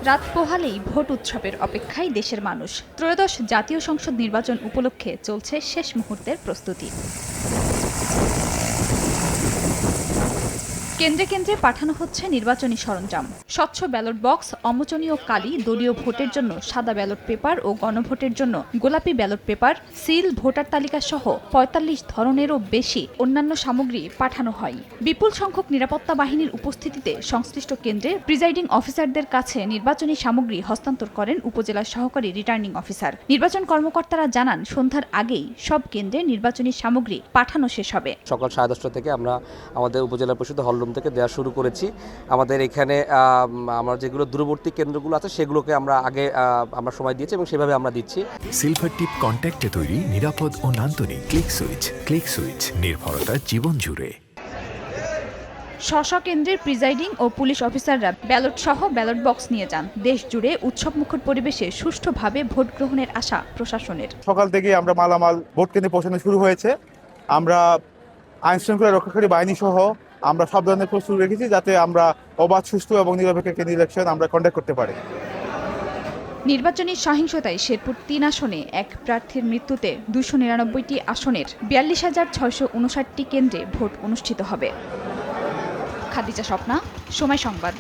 রাত পোহালেই ভোট উৎসবের অপেক্ষায় দেশের মানুষ। ত্রয়োদশ জাতীয় সংসদ নির্বাচন উপলক্ষে চলছে শেষ মুহূর্তের প্রস্তুতি। কেন্দ্রে কেন্দ্রে পাঠানো হচ্ছে নির্বাচনী সরঞ্জাম, স্বচ্ছ ব্যালট বক্স, অমোচনীয় কালি, দলীয় ভোটের জন্য সাদা ব্যালট পেপার ও গণভোটের জন্য গোলাপি ব্যালট পেপার, সিল, ভোটার তালিকা সহ ৪৫ ধরনেরও বেশি অন্যান্য সামগ্রী পাঠানো হয়। বিপুল সংখ্যক নিরাপত্তা বাহিনীর উপস্থিতিতে সংশ্লিষ্ট কেন্দ্রে প্রিজাইডিং অফিসারদের কাছে নির্বাচনী সামগ্রী হস্তান্তর করেন উপজেলা সহকারী রিটার্নিং অফিসার। নির্বাচন কর্মকর্তারা জানান, সন্ধ্যার আগেই সব কেন্দ্রে নির্বাচনী সামগ্রী পাঠানো শেষ হবে। সকাল 10:30 থেকে আমরা আমাদের উপজেলা পরিষদ হলরুম থেকে দেওয়া শুরু করেছি। আমাদের এখানে আমরা যেগুলো দূরবর্তী কেন্দ্রগুলো আছে সেগুলোকে আমরা আগে আমরা সময় দিয়েছি এবং সেভাবে আমরা দিচ্ছি। সিলভার টিপ কন্ট্যাক্টে তৈরি নিরাপদ ও নান্দনিক ক্লিক সুইচ নির্ভরতা জীবন জুড়ে। স্ব কেন্দ্রের প্রিজাইডিং ও পুলিশ অফিসাররা ব্যালট সহ ব্যালট বক্স নিয়ে যান। দেশ জুড়ে উৎসবমুখর পরিবেশে সুষ্ঠুভাবে ভোট গ্রহণের আশা প্রশাসনের। সকাল থেকে আমরা মালামাল ভোট কেন্দ্রে পৌঁছানো শুরু হয়েছে। আমরা আইন শৃঙ্খলা রক্ষাকারী বাহিনী সহ আমরা সব ধরনের প্রস্তুতি রেখেছি যাতে আমরা অবাধ, সুষ্ঠু এবং নিরপেক্ষ ইলেকশন আমরা কন্ডাক্ট করতে পারি। নির্বাচনী সহিংসতায় শেরপুর ৩ আসনে এক প্রার্থীর মৃত্যুতে ২৯৯টি আসনের ৪২,৬৫৯টি কেন্দ্রে ভোট অনুষ্ঠিত হবে। খাদিজা স্বপ্না, সময় সংবাদ।